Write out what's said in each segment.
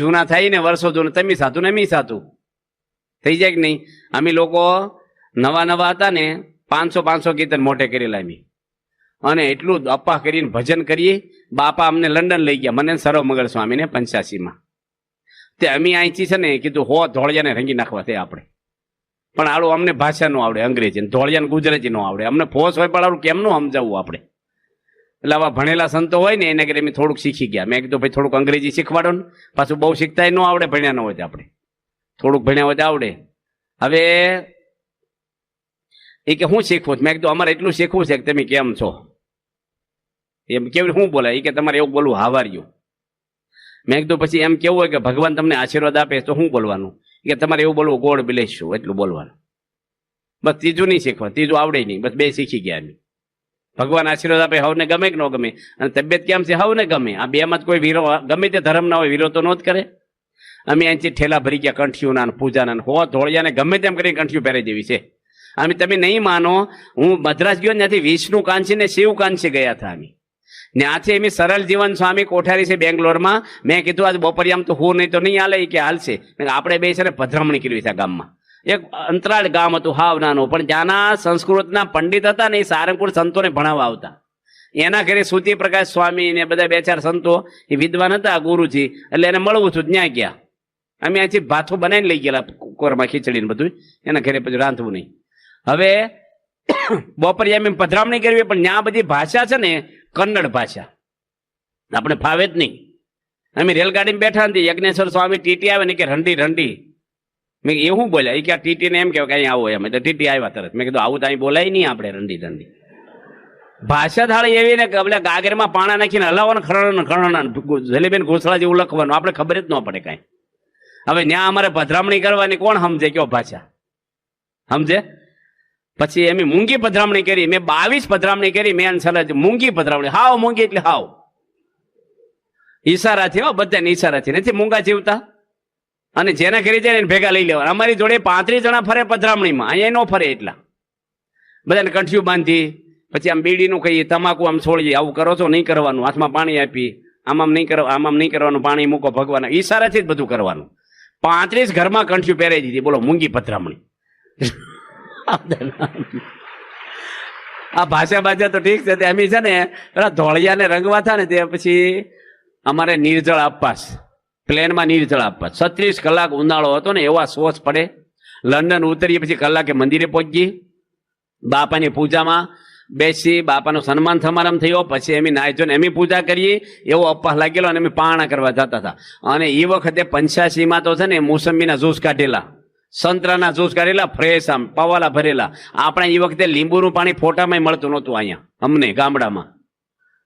જૂના થાય ને વર્ષો જૂના, તમે સાધુ ને મી સાધુ થઈ જાય કે નહીં? અમે લોકો નવા નવા હતા ને 500 કીર્તન મોટે કરેલા અમે, અને એટલું અપ્પા કરીને ભજન કરીએ. બાપા અમને લંડન લઈ ગયા, મને સર્વ મંગળ સ્વામીને 85માં. તે અમે અહીંથી છે ને કીધું ધોળિયાને રંગી નાખવા તે આપણે, પણ આડું અમને ભાષા નો આવડે અંગ્રેજી, ધોળિયાને ગુજરાતી નો આવડે. અમને ફોસ હોય પણ આવું કેમનું સમજાવવું આપણે? એટલે આવા ભણેલા સંતો હોય ને એને ઘરે અમે થોડુંક શીખી ગયા. મેં કીધું ભાઈ થોડુંક અંગ્રેજી શીખવાડો ને, પાછું બહુ શીખતા ન આવડે, ભણ્યા ન હોય તો આપણે થોડુંક ભણ્યા હોય તો આવડે. હવે એ કે હું શીખવું? મેં કીધું અમારે એટલું શીખવું છે કે તમે કેમ છો એમ કેવી શું બોલાય? એ કે તમારે એવું બોલવું હાવાર્યું. મેં કીધું પછી એમ કેવું હોય કે ભગવાન તમને આશીર્વાદ આપે તો શું બોલવાનું? કે તમારે એવું બોલવું ગોડ બ્લેસ યુ, એટલું બોલવાનું. બસ ત્રીજું નહીં શીખવા, ત્રીજું આવડે નહીં, બસ 2 શીખી ગયા અમે. ભગવાન આશીર્વાદ આપે, હવને ગમે કે ન ગમે, અને તબિયત કેમ છે હવને ગમે. આ બેમાં જ કોઈ વિરો, ગમે તે ધર્મ ના હોય, વિરોધ તો નો જ કરે. અમે અહીંથી ઠેલા ભરી ગયા કંઠીઓના પૂજાના, ધોળિયાને ગમે તેમ કરીને કંઠીઓ પહેરી દેવી છે. અમે તમે નહીં માનો, હું મદ્રાસ ગયો ત્યાંથી વિષ્ણુ કાંચી ને શિવ કાંચી ગયા હતા અમે. ત્યાંથી એમ સરળ જીવન સ્વામી કોઠારી છે બેંગ્લોરમાં. મેં કીધું આજ બપોરિયામ તો હું નહીં તો નહીં હાલે, કે હાલશે. આપણે બે છે ને પધરામણી કરવી છે ગામમાં. એક અંતરાળ ગામ હતું હાવ નાનું, પણ જ્યાંના સંસ્કૃતના પંડિત હતા ને એ સારંગપુર સંતોને ભણાવવા આવતા. એના ઘરે સુતી પ્રકાશ સ્વામી ને બધા 2-4 સંતો, એ વિદ્વાન હતા ગુરુજી, એટલે એને મળવું છું. ત્યાં ગયા અમે, અહીંથી ભાથું બનાવીને લઈ ગયેલા કોરમાં, ખીચડી ને બધું. એના ઘરે પછી રાંધવું નહીં. હવે બપોરિયા એમ પધરામણી કરવી, પણ ત્યાં બધી ભાષા છે ને કન્નડ ભાષા, આપણે ફાવે જ નહીં. અમે રેલગાડીમાં બેઠા નથી, યજ્ઞેશ્વર સ્વામી ટીટી આવે ને કે રંડી રંડી. મેં એવું બોલ્યા, એ કે આ ટીટીને એમ કહેવાય કે અહીં આવો એમ, એટલે ટીટી આવ્યા તરત. મેં કીધું આવું તો અહીં બોલાય નહીં આપણે, રંડી રંડી ભાષા થાળી એવી ને કે ગાગરમાં પાણા નાખીને હલાવવાનું, ખરણ જલેબેન ઘોસળા જેવું લખવાનું, આપણે ખબર જ ન પડે કાંઈ. હવે ત્યાં અમારે પધરામણી કરવાની કોણ સમજે કયો ભાષા સમજે? પછી એમ મૂંગી પધરામણી કરી. મેં 22 પધરામણી કરી. મેં સરસ મૂંગી પધરામણી, હાવ મૂંગી એટલે હાવ ઈશારાથી, હો બધાને ઈશારાથી, નથી મૂંગા જીવતા. અને જેના ઘરે જાય એને ભેગા લઈ લેવાના. અમારી જોડે 35 જણા ફરે પધરામણીમાં, અહીંયા ન ફરે એટલા. બધાને કંઠિયું બાંધી, પછી આમ બીડીનું કહીએ, તમાકુ આમ છોડીએ, આવું કરો છો નહીં કરવાનું, હાથમાં પાણી આપી, આમ નહીં કરવા, આમ નહીં કરવાનું, પાણી મૂકો ભગવાન, ઈશારાથી જ બધું કરવાનું. 35 ઘરમાં કંઠિયું પહેરાઈ દીધી. બોલો મૂંગી પધરામણી. આ ભાષા તો ઠીક છે. અમે છે ને પેલા ધોળિયાને રંગવા હતા ને, તે પછી અમારે નિર્જળ આપવાસ, પ્લેનમાં નિર્જળ આપવાસ. 36 કલાક ઉનાળો હતો ને, એવા સોચ પડે. લંડન ઉતરીએ પછી કલાકે મંદિરે પહોંચી, બાપાની પૂજામાં બેસી, બાપાનો સન્માન સમારંભ થયો. પછી એમ નાઈ જોઈને એમ પૂજા કરીએ, એવો અપવાસ લાગેલો. અને અમે પાણા કરવા જતા હતા. અને એ વખતે 85માં તો છે ને મોસંબીના જ્યુસ કાઢેલા, સંતરાના જ્યુસ કાઢેલા, ફ્રેશ આમ પવાલા ભરેલા. આપણે એ વખતે લીંબુનું પાણી ફોટામાં મળતું નહોતું અહીંયા અમને ગામડામાં,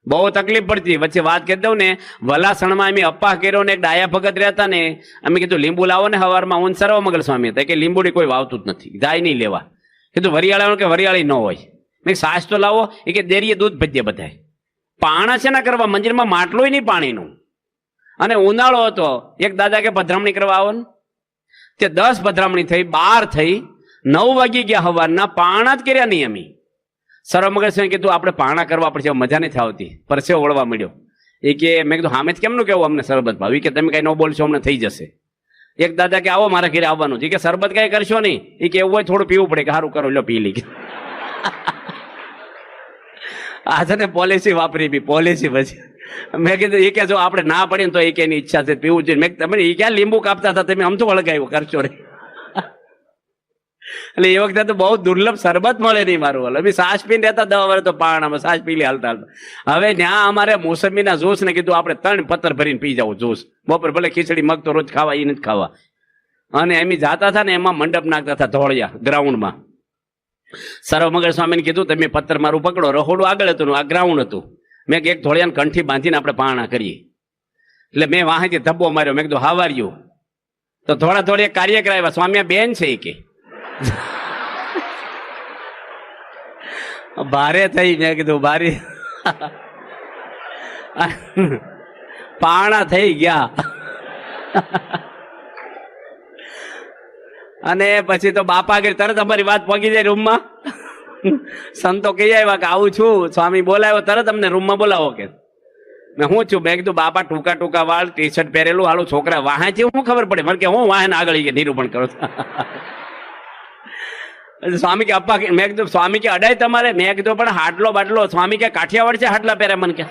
બહુ તકલીફ પડતી. વચ્ચે વાત કરી દઉં ને, વલાસણમાં અમે અપ્પા કર્યો ને, એક ડાયા ભગત રહેતા ને, અમે કીધું લીંબુ લાવો ને સવારમાં. હું સર્વ મંગળ સ્વામી હતા કે લીંબુડી કોઈ વાવતું જ નથી, જાય નહીં લેવા. કીધું વરિયાળાનું કે વરિયાળી ન હોય. મેં સાસ તો લાવો, એ કે દેરીએ દૂધ ભજ્ય બધા. પાણા છે ના કરવા, મંદિરમાં માટલું નહીં પાણીનું. અને ઉનાળો હતો, એક દાદા કે પધરામણી કરવા આવો ને, તે 10 પધરામણી થઈ, 12 થઈ, 9 વાગી ગયા સવારના, પાણા જ કર્યા નહીં અમે. સર્વમંગળ સ્વામી કીધું આપણે પાણા કરવા પડશે, મજા નથી આવતી, પરસેવો વળવા મળ્યો. એ કે મેં કીધું સામે કેમનું કેવું અમને શરબત ભાવી, કે તમે કઈ ન બોલશો અમને થઈ જશે. એક દાદા કે આવો મારા ઘરે આવવાનું છે, કે શરબત કઈ કરશો નહીં, એ કે એવું હોય થોડું પીવું પડે, કે સારું કરો લો પી લઈ. આ છે ને પોલિસી વાપરી બી, પોલિસી પછી મેં કીધું એ કે જો આપણે ના પડીએ તો એ કે એની ઈચ્છા છે પીવું જોઈએ. મેં તમે એ ક્યાં લીંબુ કાપતા હતા, તમે આમ તો વળગાવ્યો કરશો રે. એટલે એ વખતે તો બહુ દુર્લભ શરબત મળે નહીં મારું. અમે સાસ પીને રહેતા 10 વર્ષ તો પાણામાં સાસ પી લે હાલતા હાલતા. હવે ત્યાં અમારે મોસંબીના જ્યુસ ને કીધું આપણે 3 પત્તર ભરીને પી જાવ જ્યુસ. બપોર ભલે ખીચડી મગ તો રોજ ખાવા, એ નથી ખાવા. અને એમ જાતા હતા ને, એમાં મંડપ નાખતા હતા ધોળિયા ગ્રાઉન્ડમાં. સર્વમંગળ સ્વામીને કીધું તમે પત્તર મારું પકડો. રહોડું આગળ હતું, આ ગ્રાઉન્ડ હતું. મેં એક ધોળિયાને કંઠી બાંધીને આપણે પાણા કરીએ. એટલે મેં વાંહેથી ધબ્બો માર્યો. મેં કીધું હાવાર્યું તો થોડા થોડી કાર્ય કરાવ્યા. સ્વામી બેન છે એ કે ભારે થઈ. મેં કીધું ભારી પાણા થઈ ગયા. અને પછી તો બાપા આગળ તરત અમારી વાત પહોંચી જાય રૂમમાં. સંતો કહી આવ્યા કે આવું છું, સ્વામી બોલાવ્યો, તરત અમને રૂમમાં બોલાવો કે. મેં હું છું, મેં કીધું બાપા ટૂંકા ટૂંકા વાળ, ટી શર્ટ પહેરેલું, હાલું છોકરા વાહે છે, હું ખબર પડે મને કે હું વાહન આગળ નિરૂપણ કરો છો. સ્વામી કે અપ્પા, મેં કીધું સ્વામી કે અડાય તમારે, મેં કીધું પણ હાટલો બાટલો, સ્વામી કે કાઠિયાવાડ છે હાટલા પહેરે મને કે.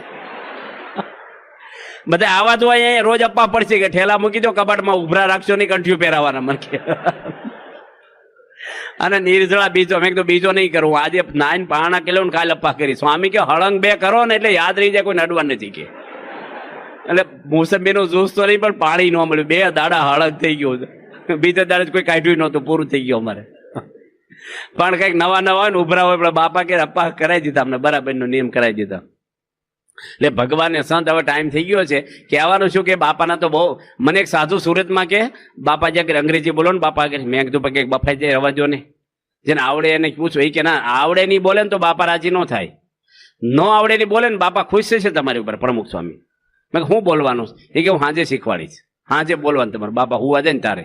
બધા આવા તો અહીંયા રોજ અપ્પા પડશે કે ઠેલા મૂકી દો કબાટમાં, ઉભરા રાખશો નહીં, કંઠિયું પહેરાવાના મને કે. અને નિર્જળા બીજો, મેં કીધું બીજો નહીં કરું, આજે નાઈન પાણા કેલો ને કાલે અપ્પા કરી. સ્વામી કે હળંગ બે કરો ને એટલે યાદ રહી જાય, કોઈ નડવા નથી કે. એટલે મોસંબીનું જ્યુસ તો નહીં પણ પાણી ન મળ્યું, 2 દાડા હળંગ થઈ ગયું. બીજા દાડે કોઈ કાઢ્યું નહોતું, પૂરું થઈ ગયું અમારે. પણ કઈક નવા નવા ને ઉભરા હોય, બાપા કે અપ્પા કરાવી દીધા અમને, બરાબર નો નિયમ કરાવી દીધા. એટલે ભગવાનને સંત હવે ટાઈમ થઈ ગયો છે કહેવાનું શું કે બાપાના તો બહુ. મને એક સાધુ સુરતમાં કે બાપા જ્યાં અંગ્રેજી બોલો ને બાપા કે, મેં કીધું કે બફાઈ જાય રવાજો ને, જેને આવડે એને પૂછો. એ કે ના આવડે નહીં બોલે ને તો બાપા રાજી ન થાય, ન આવડે નહીં બોલે ને બાપા ખુશ છે તમારી ઉપર. પ્રમુખ સ્વામી મેં હું બોલવાનું? એ કે હું હાજે શીખવાડીશ, હાજે બોલવાનું તમારે બાપા હુવા જાય ને તારે.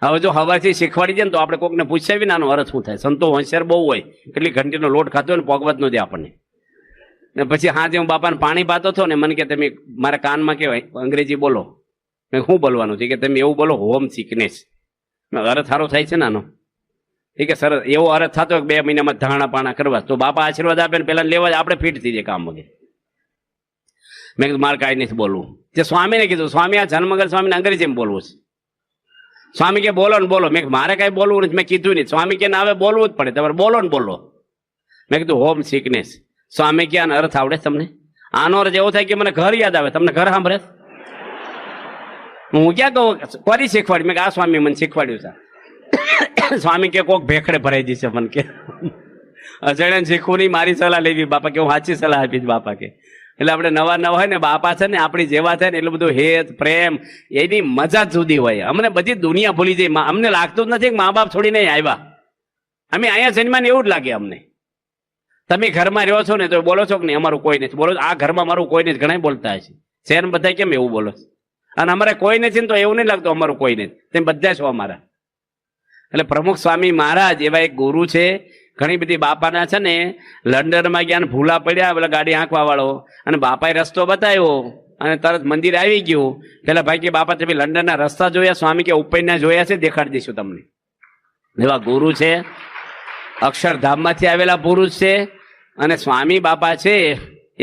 હવે જો હવાથી શીખવાડી દે ને તો આપણે કોકને પૂછાવી ને આનો અર્થ શું થાય. સંતો હોશિયાર બહુ હોય, કેટલી ઘંટીનો લોટ ખાતો હોય ને પોગવત ન દે આપણને. ને પછી હાજે હું બાપાને પાણી પાતો હતો ને, મને કે તમે મારા કાનમાં કહેવાય અંગ્રેજી બોલો. મેં શું બોલવાનું છે કે તમે એવું બોલો, હોમ સિકનેસ. અર્થ સારો થાય છે ને આનો. એ કે સરસ એવો અર્થ થતો 2 મહિનામાં ધાણા પાણા કરવા, તો બાપા આશીર્વાદ આપે ને પેલા લેવા આપણે ફિટ થઈ જાય કામ વગેરે. મેં કીધું મારે કાંઈ નથી બોલવું. જે સ્વામીને કીધું, સ્વામી આ જન્મગર સ્વામીને અંગ્રેજીમાં બોલવું છે. સ્વામી કે બોલો ને બોલો. મેં મારે કાંઈ બોલવું નથી, મેં કીધું નહીં. સ્વામી કે ના હવે બોલવું જ પડે, તમારે બોલો ને બોલો. મેં કીધું હોમ સિકનેસ. સ્વામી કે આનો અર્થ આવડે તમને? આનો અર્થ એવો થાય કે મને ઘર યાદ આવે. તમને ઘર સાંભળે? હું ક્યાં કહું કોરી શીખવાડી? મેં કે આ સ્વામી મને શીખવાડ્યું છે. સ્વામી કે કોક ભેખડે ભરાઈ જશે મને કે. અજાણ્યાને શીખવું નહીં, મારી સલાહ લેવી બાપા કે, હું સાચી સલાહ આપીશ બાપા કે. એટલે આપણે નવા નવા હોય ને બાપા છે ને આપણી જેવા થાય ને એટલું બધું હેત પ્રેમ એની મજા જ જુદી હોય. અમને બધી દુનિયા ભૂલી જાય. અમને લાગતું જ નથી કે મા બાપ છોડીને આવ્યા. અમે અહીંયા જન્મ્યા ને એવું જ લાગે અમને. તમે ઘરમાં રહ્યો છો ને તો બોલો છો કે નહીં અમારું કોઈ નથી, બોલો આ ઘરમાં મારું કોઈ નથી. ઘણા બોલતા હશે શહેર બધા કેમ એવું બોલો, અને અમારે કોઈ નથી ને તો એવું નહીં લાગતું અમારું કોઈ નથી, તેમ બધા છો અમારા. એટલે પ્રમુખ સ્વામી મહારાજ એવા એક ગુરુ છે. ઘણી બધી બાપાના છે ને લંડનમાં ગયા ને ભૂલા પડ્યા પેલા ગાડી આંકવા વાળો, અને બાપાએ રસ્તો બતાવ્યો અને તરત મંદિર આવી ગયું. પેલા ભાઈ કે બાપા તમે લંડનના રસ્તા જોયા? સ્વામી કે ઉપરના જોયા છે, દેખાડી દઈશું તમને. એવા ગુરુ છે, અક્ષરધામમાંથી આવેલા પુરુષ છે. અને સ્વામી બાપા છે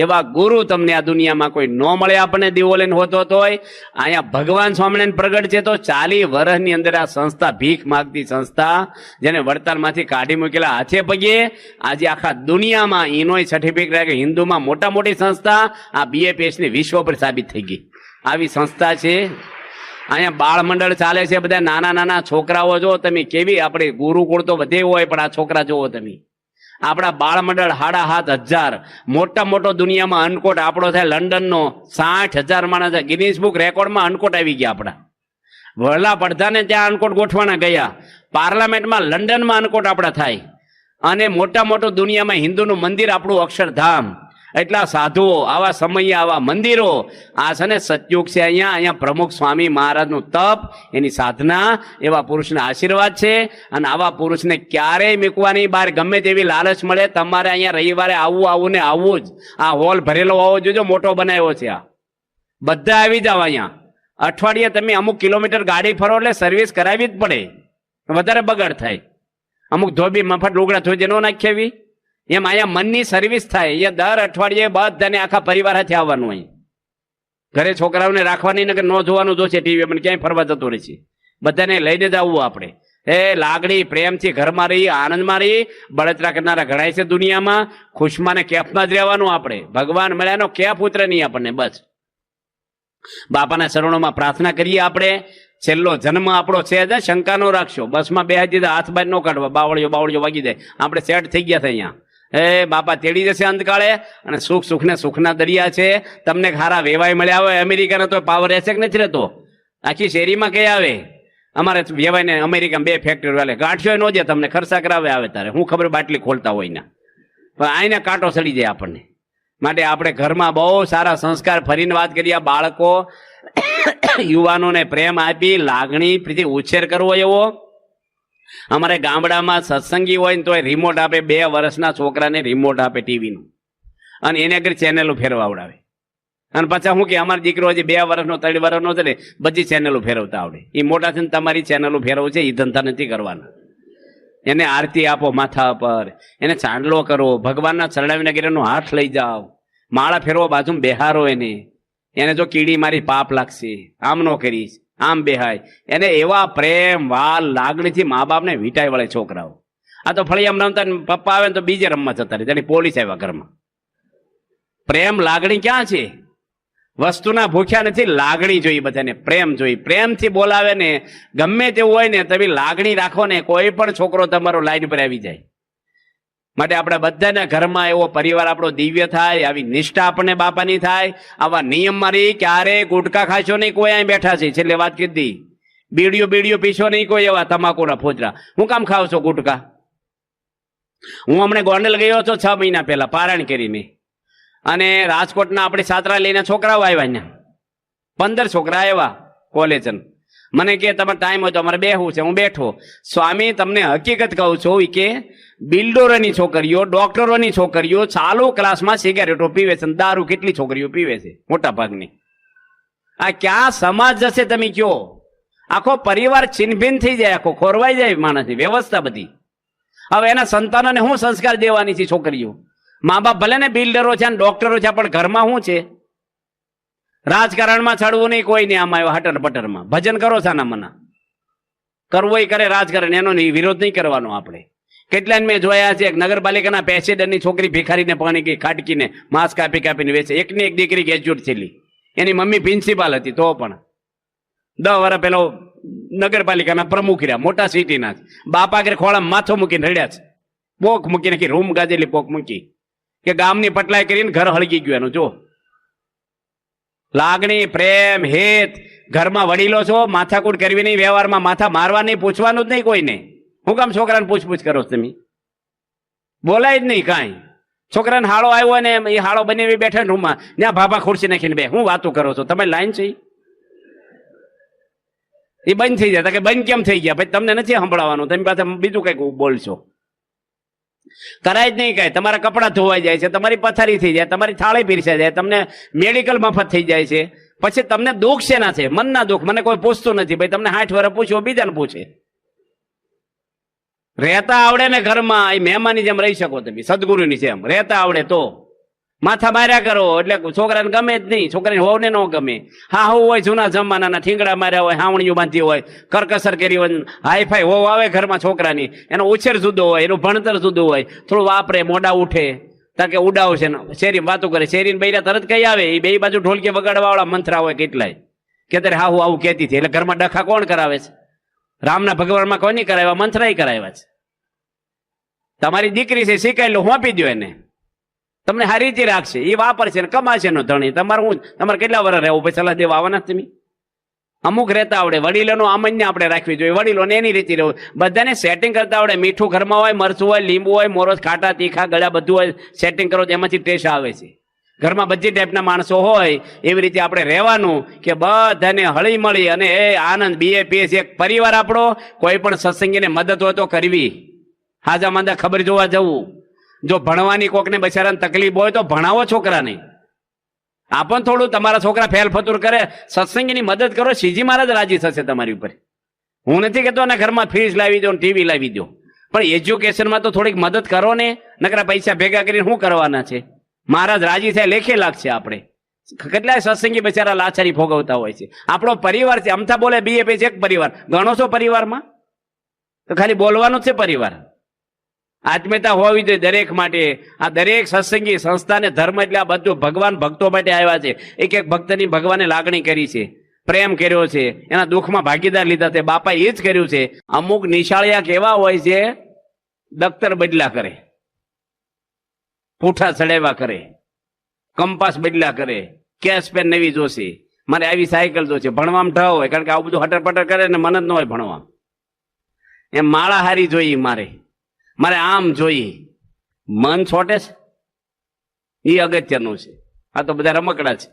એવા ગુરુ તમને આ દુનિયામાં કોઈ ન મળે. આપણને દીવો લઈને હોતો હોય અહીંયા ભગવાન સ્વામિનારાયણ પ્રગટ છે તો 40 વર્ષની અંદર આ સંસ્થા, ભીખ માગતી સંસ્થા, જેને વડતાલમાંથી કાઢી મૂકેલા હાથે પગે આજે આખા દુનિયામાં ઇનોય સર્ટિફિકેટ હિન્દુમાં મોટા મોટી સંસ્થા આ BAPSની વિશ્વ પર સાબિત થઈ ગઈ. આવી સંસ્થા છે. અહીંયા બાળ મંડળ ચાલે છે, બધા નાના નાના છોકરાઓ જો તમે કેવી, આપણે ગુરુકુળ તો વધે હોય પણ આ છોકરા જોવો તમે. આપણા બાળ મંડળ 7,500 મોટા મોટો દુનિયામાં અનકોટ આપણો થાય. લંડનનો 60,000 માણસ ગિનીસ બુક રેકોર્ડમાં અનકોટ આવી ગયા. આપણા વડલા પડધાને ત્યાં અનકોટ ગોઠવાના ગયા. પાર્લામેન્ટમાં લંડનમાં અનકોટ આપણા થાય. અને મોટા મોટો દુનિયામાં હિન્દુનું મંદિર આપણું અક્ષરધામ. એટલા સાધુઓ, આવા સમયે આવા મંદિરો. આ છે ને સતયુગ છે. અહીંયા પ્રમુખ સ્વામી મહારાજનું તપ, એની સાધના, એવા પુરુષના આશીર્વાદ છે. અને આવા પુરુષને ક્યારેય મૂકવાની બહાર ગમે તેવી લાલચ મળે. તમારે અહીંયા રવિવારે આવું ને આવું જ. આ હોલ ભરેલો હોવો જોઈએ, મોટો બનાવ્યો છે. આ બધા આવી જાવ અહીંયા. અઠવાડિયે તમે અમુક કિલોમીટર ગાડી ફરો એટલે સર્વિસ કરાવી જ પડે, વધારે બગાડ થાય. અમુક ધોબી મફત લુગડા ધોઈ ન નાખી એમ અહીંયા મનની સર્વિસ થાય. એ દર અઠવાડિયે બધાને આખા પરિવાર સાથે આવવાનું હોય. ઘરે છોકરાઓને રાખવાની નકર ન જોવાનું જોશે ટીવી, મને ક્યાંય ફરવા જતો રહેશે. બધાને લઈને જ આવવું આપણે. લાગણી પ્રેમથી ઘરમાં રહી, આનંદમાં રહી. બળતરા કરનારા ઘણાય છે દુનિયામાં. ખુશમાં ને કેફમાં જ રહેવાનું આપણે. ભગવાન મળ્યાનો કેફ ઉતરે નહીં આપણને. બસ બાપાના ચરણોમાં પ્રાર્થના કરીએ આપણે. છેલ્લો જન્મ આપણો છે જ, શંકા નો રાખશો. બસમાં બેસી દીધા, હાથ બાર ન કાઢવા, બાવળીઓ વાગી જાય. આપણે સેટ થઈ ગયા છે અહીંયા. બાપા તેડી જશે અંતકાળે. અને સુખને સુખના દરિયા છે. તમને ખારા વેવાય મળ્યા હોય. અમેરિકાનો તો પાવર રહેશે કે નથી રહેતો? આખી શેરીમાં કઈ આવે અમારે વેવાય ને અમેરિકામાં 2 ફેક્ટરી વાલે ગાંઠ્યો ન દે તમને, ખર્ચા કરાવે આવે તારે. હું ખબર બાટલી ખોલતા હોય ને પણ આઈને કાંટો સડી જાય આપણને. માટે આપણે ઘરમાં બહુ સારા સંસ્કાર, ફરીને વાત કરીએ, બાળકો યુવાનોને પ્રેમ આપી લાગણી પ્રીતિ ઉછેર કરવો એવો. અમારે ગામડામાં સત્સંગી હોય ને તો રિમોટ આપે. 2 વર્ષના છોકરાને રિમોટ આપે ટીવીનું, અને એને આગળ ચેનલો ફેરવાવડાવે. અને પાછા શું કે અમારો દીકરો હજી 2 વર્ષનો 3 વર્ષનો છે ને બધી ચેનલો ફેરવતા આવડે. એ મોટા છે ને તમારી ચેનલો ફેરવું છે, એ ધંધા નથી કરવાના. એને આરતી આપો માથા પર, એને ચાંદલો કરો, ભગવાનના ચરણાવીને ગીરેનો હાથ લઈ જાઓ, માળા ફેરવો, બાજુમાં બેહારો એને જો કીડી મારી પાપ લાગશે, આમ નો કરીશ, આમ બેહાય. એને એવા પ્રેમ વાલ લાગણીથી મા બાપને વીટાઈ વળે છોકરાઓ. આ તો ફળિયામ રમતા પપ્પા આવે ને તો બીજે રમવા જતા રહે, તેની પોલીસ આવ્યા ઘરમાં. પ્રેમ લાગણી ક્યાં છે? વસ્તુના ભૂખ્યા નથી, લાગણી જોઈએ બધાને, પ્રેમ જોઈએ. પ્રેમથી બોલાવે ને ગમે તેવું હોય ને તમે લાગણી રાખો ને, કોઈ પણ છોકરો તમારો લાઈન પર આવી જાય. માટે આપણા બધાના ઘરમાં એવો પરિવાર આપણો દિવ્ય થાય, આવી નિષ્ઠા આપણને બાપાની થાય. આવા નિયમ મારી ક્યારે ગુટકા ખાશો નહીં, કોઈ અહીં બેઠા છે છેલ્લે વાત કીધી, બીડીઓ પીશો નહીં કોઈ, એવા તમાકુના ફોજરા. હું કામ ખાવ છો ગુટકા? હું હમણાં ગોંડલ ગયો હતો 6 મહિના પહેલા પારાયણ કરીને, અને રાજકોટના આપણે સાતરા લઈને છોકરાઓ આવ્યા, ને 15 છોકરા આવ્યા કોલેજ. મને કે તમારે ટાઈમ હોય તો અમારે બેહવું છે. હું બેઠો. સ્વામી તમને હકીકત કહું છું કે બિલ્ડરોની છોકરીઓ, ડોક્ટરોની છોકરીઓ ચાલુ ક્લાસમાં સિગારેટો પીવે છે, દારૂ કેટલી છોકરીઓ પીવે છે, મોટા ભાગની. આ ક્યાં સમાજ જશે તમે કયો? આખો પરિવાર છિનભિન થઈ જાય, આખો ખોરવાઈ જાય માણસની વ્યવસ્થા બધી. હવે એના સંતાનોને શું સંસ્કાર દેવાની છે છોકરીઓ? મા બાપ ભલે ને બિલ્ડરો છે ને ડોક્ટરો છે, પણ ઘરમાં શું છે? રાજકારણમાં ચડવું નહીં કોઈ નહીં. આમાં આવ્યો હટર પટરમાં ભજન કરો છો, ના મના કરવો એ કરે રાજકારણ, એનો વિરોધ નહીં કરવાનો આપણે. કેટલાને મેં જોયા છે, નગરપાલિકાના પેસેન્જરની છોકરી ભિખારીને પાણી ગઈ ખાટકીને માંસ કાપીને વેચે. એકની એક દીકરી ગ્રેજ્યુએટ થયેલી, એની મમ્મી પ્રિન્સિપાલ હતી, તો પણ 10 વર્ષ પેલો નગરપાલિકાના પ્રમુખ રહ્યા, મોટા સિટીના. બાપા આગળ ખોળામાં માથો મૂકીને રડ્યા છે, પોક મૂકી નાખી, રૂમ ગાજેલી પોક મૂકી, કે ગામની પટલાઈ કરીને ઘર હળગી ગયું એનું. જો લાગણી, પ્રેમ, હેત. ઘરમાં વડીલો છો, માથાકૂટ કરવી નહીં, વ્યવહારમાં માથા મારવા નહીં, પૂછવાનું જ નહીં કોઈને. હું કામ છોકરાને પૂછપૂછ કરો છો તમે? બોલાય જ નહીં કાંઈ. છોકરાને હાળો આવ્યો ને એ હાળો બની બેઠા ને રૂમમાં, ત્યાં ભાભા ખુરશી નાખીને બે હું વાતો કરો છો? તમે લાઈન છે એ બંધ થઈ જાય. કે બંધ કેમ થઈ ગયા? ભાઈ તમને નથી સંભળાવવાનું, તમે પાસે બીજું કંઈક બોલશો. કરાય જ નહીં કાંઈ. તમારા કપડાં ધોવાઈ જાય છે, તમારી પથારી થઈ જાય, તમારી થાળી પીરસાઈ જાય, તમને મેડિકલ મફત થઈ જાય છે. પછી તમને દુઃખ શેના છે? મનના દુઃખ. મને કોઈ પૂછતું નથી. ભાઈ તમને 60 વર્ષ પૂછ્યો, બીજાને પૂછે. રહેતા આવડે ને ઘરમાં, એ મહેમાનની જેમ રહી શકો તમે, સદગુરુની જેમ રહેતા આવડે તો. માથા માર્યા કરો એટલે છોકરાને ગમે જ નહીં, છોકરાને હોવને ન ગમે. હા હું હોય જૂના જમાનાના ઠીંગડા માર્યા હોય, હાવણીઓ બાંધી હોય, કરકસર કરી હોય, હાઈફાઈ હોવ આવે ઘરમાં છોકરાની, એનો ઉછેર જુદો હોય, એનું ભણતર જુદું હોય. થોડું વાપરે, મોઢા ઉઠે, તાકે ઉડાવશે ને શેરી વાતો કરે. શેરીને બૈરા તરત કઈ આવે, એ બે બાજુ ઢોલકી વગાડવા વાળા મંથરા હોય કેટલાય, કે ત્યારે હા હું આવું કહેતી હતી. એટલે ઘરમાં ડખા કોણ કરાવે છે? રામના ભગવાનમાં કોઈ નહીં કરાવ્યા, મંથરાય કરાવ્યા છે. તમારી દીકરી છે, શીખાય લો, હોંપી દો એને, તમને સારી રીતે રાખશે, એ વાપરશે ને કમાશે નો ધણી. તમારે કેટલા વર્ષ રહેવું? પછી સલાહ દેવા આવવાના તમે? અમુક રહેતા આવડે. વડીલોનો આમન્ય આપણે રાખવી જોઈએ, વડીલોને એની રીતે રહેવું. બધાને સેટિંગ કરતા આવડે. મીઠું ઘરમાં હોય, મરચું હોય, લીંબુ હોય, મોરોસ, ખાટા તીખા ગળા બધું હોય, સેટિંગ કરો એમાંથી ટેસ્ટ આવે છે. ઘરમાં બધી ટાઈપના માણસો હોય, એવી રીતે આપણે રહેવાનું કે બધાને હળી મળી અને એ આનંદ BAPS એક પરિવાર આપણો. કોઈ પણ સત્સંગીને મદદ હોય તો કરવી, હાજા માંદા ખબર જોવા જવું. જો ભણવાની કોકને બચારાને તકલીફ હોય તો ભણાવો છોકરાને. આપણ થોડું તમારા છોકરા ફેલ ફતુર કરે, સત્સંગીની મદદ કરો, શ્રીજી મહારાજ રાજી થશે તમારી ઉપર. હું નથી કહેતો ને ઘરમાં ફ્રીજ લાવી દો, ટીવી લાવી દો, પણ એજ્યુકેશનમાં તો થોડીક મદદ કરો ને. નકરા પૈસા ભેગા કરીને શું કરવાના છે? મહારાજ રાજી થાય લેખે લાગશે. આપણે કેટલાય સત્સંગી બચારા લાચારી ભોગવતા હોય છે. આપણો પરિવાર છે. અમથા બોલે BAPS એક પરિવાર, ગણો છો પરિવારમાં? તો ખાલી બોલવાનું જ છે પરિવાર. આત્મીયતા હોવી જોઈએ દરેક માટે. આ દરેક સત્સંગી સંસ્થાને ધર્મ એટલે આ બધું ભગવાન ભક્તો માટે આવ્યા છે. એક એક ભક્તની ભગવાને લાગણી કરી છે, પ્રેમ કર્યો છે, એના દુઃખમાં ભાગીદાર લીધા છે. બાપાએ એ જ કર્યું છે. અમુક નિશાળિયા કેવા હોય છે, દફતર બદલા કરે, પૂઠા ચડાવ્યા કરે, કંપાસ બદલા કરે, કેશ પેન નવી જોશે, મારે આવી સાયકલ જોશે. ભણવામાં ઢ હોય, કારણ કે આવું બધું હટર કરે ને મન જ ન હોય ભણવા. એમ માળા હારી જોઈએ, મારે આમ જોઈએ. મન છોટે છે, એ અગત્યનું છે. આ તો બધા રમકડા છે.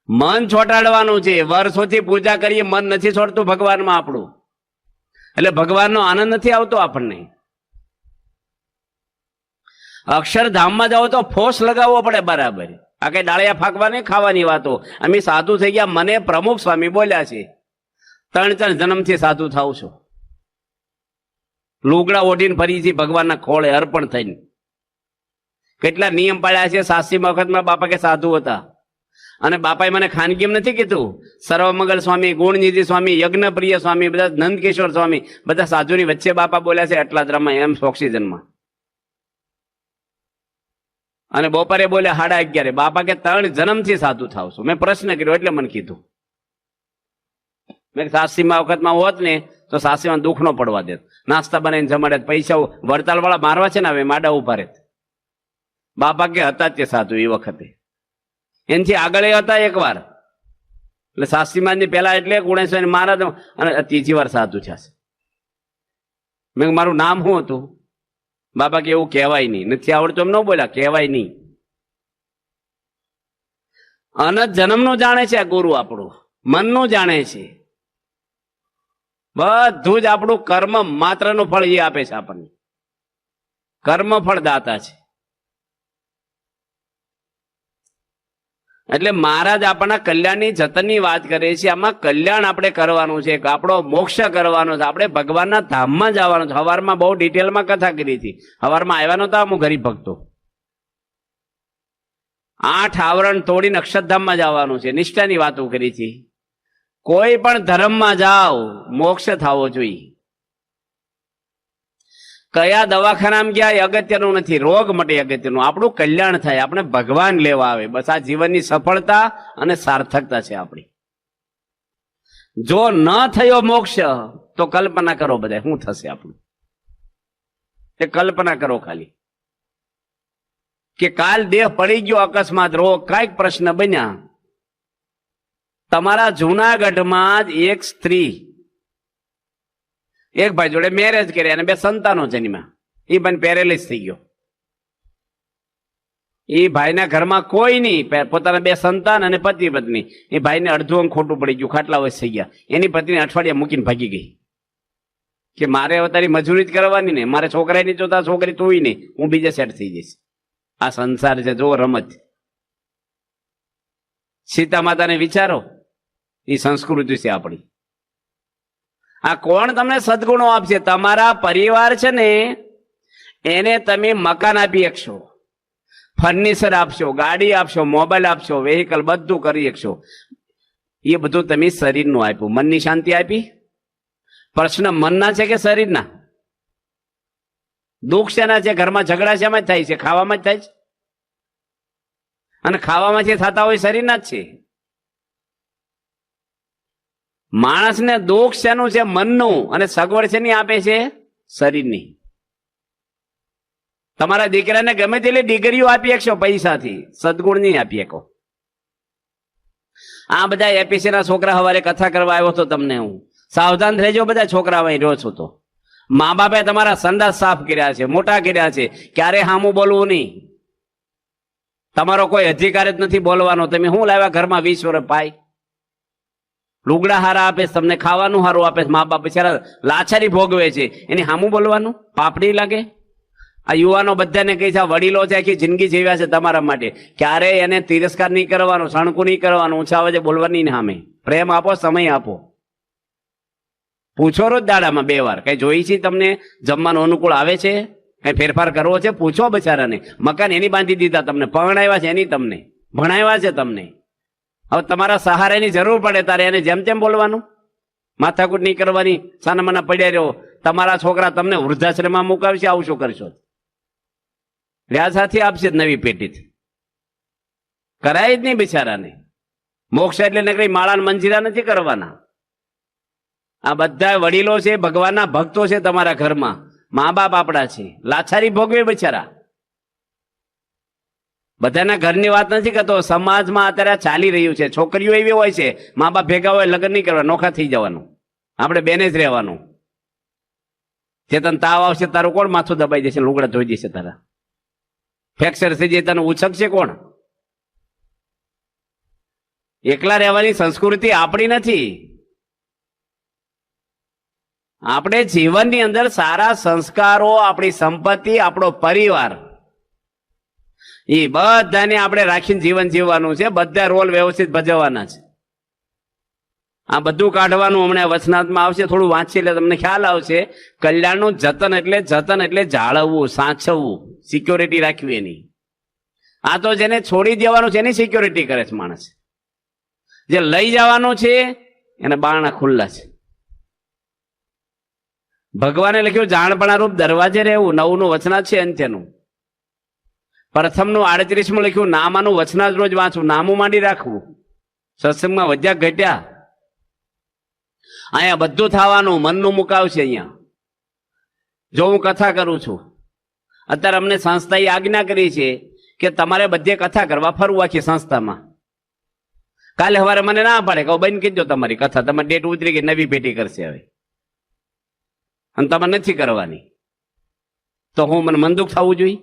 મન છોટાડવાનું છે. વર્ષોથી પૂજા કરીએ, મન નથી છોડતું ભગવાનમાં આપણું, એટલે ભગવાનનો આનંદ નથી આવતો આપણને. અક્ષરધામમાં જાઓ તો ફોર્સ લગાવવો પડે બરાબર. આ કઈ ડાળિયા ફાંકવા નહીં, ખાવાની વાતો. અમે સાધુ થઈ ગયા, મને પ્રમુખ સ્વામી બોલ્યા છે 3 જન્મથી સાધુ થાવ છો. લુગડા ઓઢીને ફરી છે ભગવાનના ખોળે અર્પણ થઈને. કેટલા નિયમ પાડ્યા છે. 87 વખતમાં બાપા કે સાધુ હતા, અને બાપાએ મને ખાનગીમ નથી કીધું. સર્વમંગલ સ્વામી, ગુણનિધિ સ્વામી, યજ્ઞપ્રિય સ્વામી, બધા નંદકિશોર સ્વામી, બધા સાધુની વચ્ચે બાપા બોલ્યા છે અટલાદરામાં એમ્સ ઓક્સિજનમાં. અને બપોરે બોલ્યા 11:30. બાપા કે 3 જન્મથી સાધુ થાવ છો. મેં પ્રશ્ન કર્યો એટલે મને કીધું. મેં 87 વખતમાં હોત ને તો 87 દુઃખ નો પડવા દેત. નાસ્તા બનાવીને જમાડે, પૈસા વડતાલ વાળા મારવા છે ને હવે માડા ઉભા રહેત. બાપા કે હતા તે સાધુ એ વખતે, એનાથી આગળ હતા એકવાર. એટલે 87 ની પહેલા એટલે 19 મહારાજ, અને 3જી વાર સાધુ છે. મેં મારું નામ શું હતું? બાબા કે એવું કહેવાય નહીં, નથી આવડતું એમ ન બોલ્યા, કહેવાય નહીં. અનંત જન્મનું જાણે છે આ ગુરુ, આપણું મનનું જાણે છે. બધું જ આપણું કર્મ માત્રનું ફળ એ આપે છે આપણને. કર્મ ફળ દાતા છે. એટલે મહારાજ આપણના કલ્યાણની જતનની વાત કરે છે. આમાં કલ્યાણ આપણે કરવાનું છે, આપણો મોક્ષ કરવાનો છે, આપણે ભગવાનના ધામમાં જવાનું છે. હવારમાં બહુ ડિટેલમાં કથા કરી હતી. હવારમાં આવ્યા નહોતા અમુક ગરીબ ભક્તો. 8 આવરણ તોડીને અક્ષરધામમાં જવાનું છે. નિષ્ઠાની વાતો કરી હતી. કોઈ પણ ધર્મમાં જાઓ, મોક્ષ થવો જોઈએ. કયા દવાખાનામાં ગયા એ અગત્યનું નથી, રોગ મટે અગત્યનું, આપણું કલ્યાણ થાય, આપણે ભગવાન લેવા આવે. બસ આ જીવનની સફળતા અને સાર્થકતા છે આપણી. જો ન થયો મોક્ષ તો કલ્પના કરો બધા શું થશે આપણું. એ કલ્પના કરો ખાલી કે કાલ દેહ પડી ગયો, અકસ્માત, રોગ, કાંઈક પ્રશ્ન બન્યા. તમારા જૂનાગઢમાં જ એક સ્ત્રી એક ભાઈ જોડે મેરેજ કર્યા અને 2 સંતાનો જન્મ્યા. એ ભાઈ પેરેલિસ થઈ ગયો. એ ભાઈના ઘરમાં કોઈ નહીં, પોતાના 2 સંતાન અને પતિ પત્ની. એ ભાઈને અડધું અંગ ખોટું પડી ગયું, ખાટલા વચ્ચે થઈ ગયા. એની પત્ની અઠવાડિયા મૂકીને ભાગી ગઈ કે મારે હવે તારી મજૂરી જ કરવાની ને, મારે છોકરા નહીં જોતા, છોકરી તું નહીં, હું બીજે સેટ થઈ જઈશ. આ સંસાર છે, જો રમત. સીતા માતાને વિચારો, એ સંસ્કૃતિ છે આપણી. આ કોણ તમને સદગુણો આપશે? તમારા પરિવાર છે ને એને તમે મકાન આપી શકશો, ફર્નિચર આપશો, ગાડી આપશો, મોબાઈલ આપશો, વેહિકલ બધું કરી શકશો. એ બધું તમે શરીરનું આપ્યું. મનની શાંતિ આપી? પ્રશ્ન મનના છે કે શરીરના? દુઃખ શેના છે? ઘરમાં ઝઘડા શેમાં જ થાય છે? ખાવામાં જ થાય છે. અને ખાવામાં જે થતા હોય શરીરના જ છે. માણસને દુઃખ શેનું છે? મનનું. અને સગવડ શેની આપે છે? શરીરની. તમારા દીકરાને ગમે તેટલી ડિગ્રીઓ આપી શકશો પૈસાથી, સદગુણ નહીં આપી શકો. આ બધા એપીસી ના છોકરા હવારે કથા કરવા આવ્યો હતો તમને હું. સાવધાન રહેજો બધા છોકરા અહીં રહ્યો છો તો. મા બાપે તમારા સંદાસ સાફ કર્યા છે, મોટા કર્યા છે. ક્યારે હામું બોલવું નહીં. તમારો કોઈ અધિકાર જ નથી બોલવાનો. તમે શું લાવ્યા ઘરમાં 20 વર્ષ પાય? લુગડા હારા આપે, તમને ખાવાનું સારું આપે. મા બાપ બિચારા લાચારી ભોગવે છે, એની સામું બોલવાનું પાપડી લાગે? આ યુવાનો બધાને કહે છે વડીલો છે, આખી જિંદગી જીવ્યા છે તમારા માટે. ક્યારે એને તિરસ્કાર નહીં કરવાનો, સણકું નહીં કરવાનું, ઊંચા અવાજે બોલવાની નહીં સામે. પ્રેમ આપો, સમય આપો. પૂછો રોજ દાડામાં 2 વાર કઈ જોઈ છે તમને જમવાનું અનુકૂળ આવે છે, કઈ ફેરફાર કરવો છે? પૂછો બચારાને. મકાન એની બાંધી દીધા, તમને પરણાવ્યા છે એની, તમને ભણાવ્યા છે તમને. હવે તમારા સહારાની જરૂર પડે તારે એને જેમ તેમ બોલવાનું, માથાકૂટ નહીં કરવાની, સાનામાના પડ્યા રહ્યો. તમારા છોકરા તમને વૃદ્ધાશ્રમમાં મુકાવશે, આવું શું કરશો? વ્યાજ આપશે નવી પેટીથી. કરાય જ નહીં બિચારાને. મોક્ષ એટલે નકરી માળા મંજીરા નથી કરવાના. આ બધા વડીલો છે, ભગવાનના ભક્તો છે તમારા ઘરમાં. મા બાપ આપણા છે, લાચારી ભોગવે બિચારા. બધાના ઘરની વાત નથી કરતો, સમાજમાં અત્યારે ચાલી રહ્યું છે. છોકરીઓ એવી હોય છે, મા બાપ ભેગા હોય, લગ્ન નહીં કરવા, નોખા થઈ જવાનું, આપણે બેને જ રહેવાનું. જે તને તાવ આવશે તારું કોણ માથું દબાઈ દેશે, લુગડા ધોઈ દેશે તારા? ફ્રેક્ચર થઈ જાય તને ઉછકશે કોણ? એકલા રહેવાની સંસ્કૃતિ આપણી નથી. આપણે જીવનની અંદર સારા સંસ્કારો, આપણી સંપત્તિ, આપણો પરિવાર, એ બધાને આપણે રાખીને જીવન જીવવાનું છે, બધા રોલ વ્યવસ્થિત ભજવવાના છે. આ બધું કાઢવાનું હમણાં વચનાત્મા આવશે, થોડું વાંચી એટલે તમને ખ્યાલ આવશે. કલ્યાણનું જતન એટલે જાળવવું, સાચવવું, સિક્યોરિટી રાખવી એની. આ તો જેને છોડી દેવાનું છે એની સિક્યોરિટી કરે છે માણસ. જે લઈ જવાનું છે એને બારણા ખુલ્લા છે. ભગવાને લખ્યું જાણપણા રૂપ દરવાજે રહેવું. 9નું વચનાદ છે અંત્યનું. પ્રથમનું 38મું લખ્યું નામાનું વચનાદ રોજ વાંચવું, નામું માંડી રાખવું. સત્સંગમાં વધ્યા ઘટ્યા અહીંયા બધું થવાનું, મનનું મુકાવશે. અહીંયા જો હું કથા કરું છું, અત્યારે અમને સંસ્થાએ આજ્ઞા કરી છે કે તમારે બધે કથા કરવા ફરવું આખી સંસ્થામાં. કાલે સવારે મને ના પાડે કે બંધ કીધો તમારી કથા, તમારી ડેટ ઉતરી ગઈ, નવી પેટી કરશે હવે અને તમારે નથી કરવાની, તો હું મને મનદુખ થવું જોઈએ?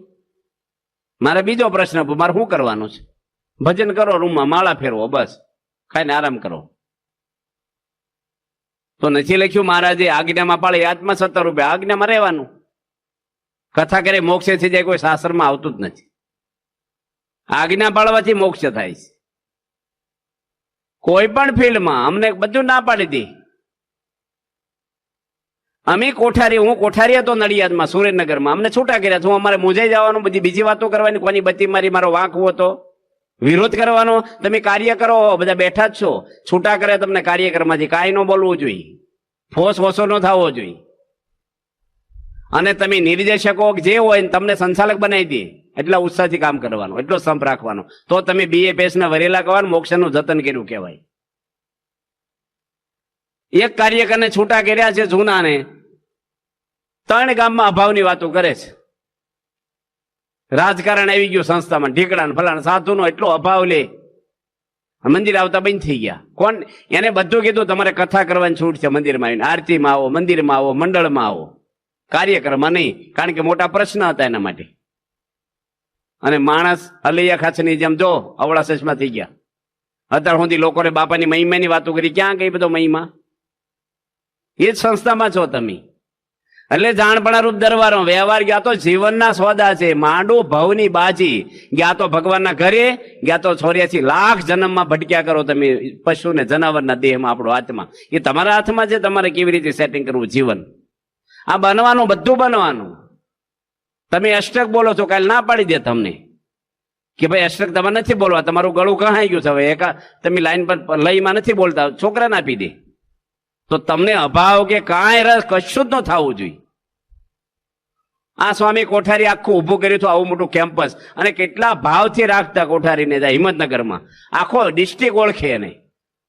મારે બીજો પ્રશ્ન, મારે શું કરવાનું છે? ભજન કરો, રૂમમાં માળા ફેરવો, બસ ખાઈને આરામ કરો. તો નથી લખ્યું મહારાજે આજ્ઞામાં પાડે આત્મા 70 રૂપિયા, આજ્ઞામાં રહેવાનું. કથા કરે મોક્ષે થઈ જાય, કોઈ શાસ્ત્રમાં આવતું જ નથી. આજ્ઞા પાડવાથી મોક્ષ થાય છે. કોઈ પણ ફિલ્ડમાં અમને બધું ના પાડી દે. અમે કોઠારી, હું કોઠારી હતો નડિયાદમાં, સુરેન્દ્રનગરમાં, અમને છૂટા કર્યા. હું અમારે મોજાઈ જવાનું, બધી બીજી વાતો કરવાની, કોની બત્તી મારી, મારો વાંક હતો, વિરોધ કરવાનો. તમે કાર્ય કરો, બધા બેઠા જ છો, છૂટા કરે તમને કાર્યક્રમમાંથી. કાંઈ ન બોલવું જોઈએ, ફોસ ફોસો ન થવો જોઈએ. અને તમે નિર્દેશકો જે હોય તમને સંચાલક બનાવી દે, એટલા ઉત્સાહથી કામ કરવાનું, એટલો સંપ રાખવાનો, તો તમે BA ના વરેલા કહેવાનું, મોક્ષનું જતન કર્યું કહેવાય. એક કાર્યકરને છૂટા કર્યા છે જૂનાને, 3 ગામમાં અભાવની વાતો કરે છે. રાજકારણ આવી ગયું સંસ્થામાં, ઢીકડા ફલાણા, સાધુનો એટલો અભાવ લે, મંદિર આવતા બંધ થઈ ગયા. કોણ એને બધું કીધું તમારે કથા કરવાની છૂટ છે, મંદિરમાં આવીને આરતીમાં આવો, મંદિરમાં આવો, મંડળમાં આવો, કાર્યક્રમમાં નહીં, કારણ કે મોટા પ્રશ્ન હતા એના માટે. અને માણસ અલૈયા ખાચરની જેમ જો અવળા સચમાં થઈ ગયા. અત્યાર સુધી લોકોને બાપાની મહિમાની વાતો કરી, ક્યાં ગઈ બધો મહિમા? એ જ સંસ્થામાં છો તમે. એટલે જાણપણા રૂપ દરબારો વ્યવહાર ગયા તો જીવનના સોદા છે. માંડું ભવની બાજી, ગયા તો ભગવાનના ઘરે, ગયા તો 84 લાખ જન્મમાં ભટક્યા કરો તમે પશુને જનાવરના દેહમાં. આપણો આત્મા એ તમારા હાથમાં છે, તમારે કેવી રીતે સેટિંગ કરવું જીવન. આ બનવાનું, બધું બનવાનું. તમે અષ્ટક બોલો છો, કાલે ના પાડી દે તમને કે ભાઈ અષ્ટક તમારે નથી બોલવા, તમારું ગળું કહાઈ ગયું છે, હવે તમે લાઈન પર લઈમાં નથી બોલતા, છોકરાને આપી દે, તો તમને અભાવ કે કાંઈ રસ કશું જ ન થવું જોઈએ. આ સ્વામી કોઠારી આખું ઊભું કર્યું હતું, આવું મોટું કેમ્પસ, અને કેટલા ભાવથી રાખતા કોઠારીને હિંમતનગરમાં. આખો ડિસ્ટ્રિક્ટ ઓળખે એને,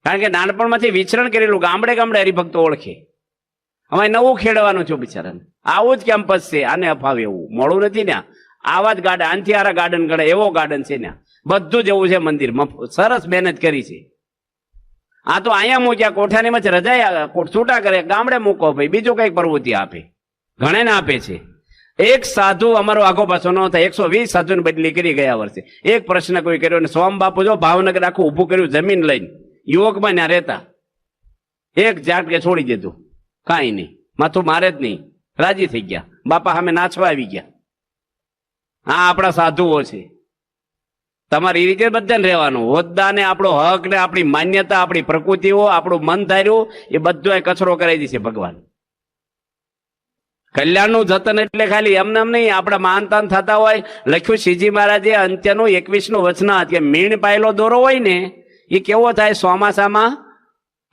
કારણ કે નાનપણમાંથી વિચરણ કરેલું, ગામડે ગામડે હરિભક્તો ઓળખે. અમારે નવું ખેડવાનું છું બિચારાને. આવું જ કેમ્પસ છે, આને અભાવ એવું મોડું નથી ને. આવા જ ગાર્ડન, આનથી આરા ગાર્ડન ગણે એવો ગાર્ડન છે ને, બધું જ એવું છે મંદિરમાં. સરસ મહેનત કરી છે. આ તો અહીંયા મૂક્યા કોઠારીમાં રજા છૂટા કરે, ગામડે મૂકો ભાઈ, બીજું કઈક પ્રવૃત્તિ આપે, ઘણે ને આપે છે. એક સાધુ અમારો આગો પાછો ન થાય, 120 સાધુને બદલી કરી ગયા વર્ષે. એક પ્રશ્ન કોઈ કર્યો ને સોમ બાપુ જો ભાવનગર આખું ઊભું કર્યું જમીન લઈને, યુવકમાં ત્યાં રહેતા, એક ઝાટકે છોડી દીધું, કાંઈ નહીં, માથું મારે જ નહીં, રાજી થઈ ગયા. બાપા સામે નાચવા આવી ગયા. હા, આપણા સાધુઓ છે. તમારે એ રીતે બધાને રહેવાનું. હોદ્દા ને આપણો હક ને આપણી માન્યતા, આપણી પ્રકૃતિઓ, આપણું મન ધાર્યું એ બધું કચરો કરાવી દીશે ભગવાન. કલ્યાણનું જતન એટલે ખાલી એમને એમ નહીં, આપણા માનતાન થતા હોય. લખ્યું શ્રીજી મહારાજે અંત્યનું 21નું વચનાત કે મીણ પાયેલો દોરો હોય ને એ કેવો થાય? ચોમાસામાં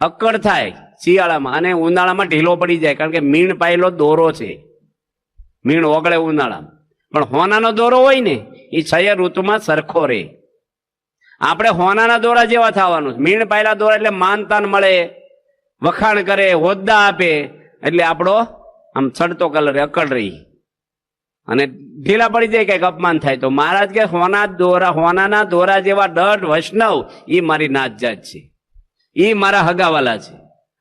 અક્કડ થાય, શિયાળામાં, અને ઉનાળામાં ઢીલો પડી જાય, કારણ કે મીણ પાયેલો દોરો છે. મીણ ઓગળે ઉનાળામાં, પણ હોનાનો દોરો હોય ને એ 6 ઋતુમાં સરખો રહે. આપણે હોનાના દોરા જેવા થવાનું. મીણ પાયેલા દોરા એટલે માનતાન મળે, વખાણ કરે, હોદ્દા આપે, એટલે આપણો આમ ચડતો કલર અકળ રહી, અને ઢીલા પડી જાય, કઈક અપમાન થાય તો મહારાજ કે હોનાના દોરા જેવા દઢ વૈષ્ણવ એ મારી નાત જાત છે, એ મારા હગાવાલા છે.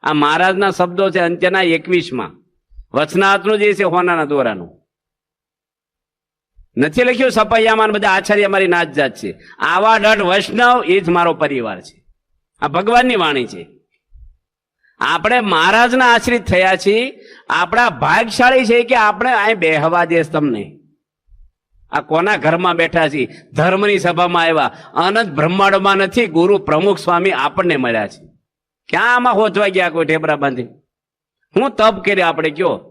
આ મહારાજના શબ્દો છે અંત્યના 21માં વચનાત્નું જે છે હોનાના દોરાનું. નથી લખ્યું સપૈયામાં બધા આચાર્ય મારી નાત જાત છે. આવા દઢ વૈષ્ણવ એ જ મારો પરિવાર છે. આ ભગવાનની વાણી છે. આપણે મહારાજના આશ્રિત થયા છીએ. આપણા ભાગશાળી છે કે આપણે અહીં બેહવા દે તમને. આ કોના ઘરમાં બેઠા છીએ? ધર્મની સભામાં આવ્યા. અનંત બ્રહ્માંડમાં નથી, ગુરુ પ્રમુખ સ્વામી આપણને મળ્યા છે. ક્યાં આમાં હોચવા ગયા કોઈ ઢેબરા બાંધી? હું તપ કર્યા આપણે કયો?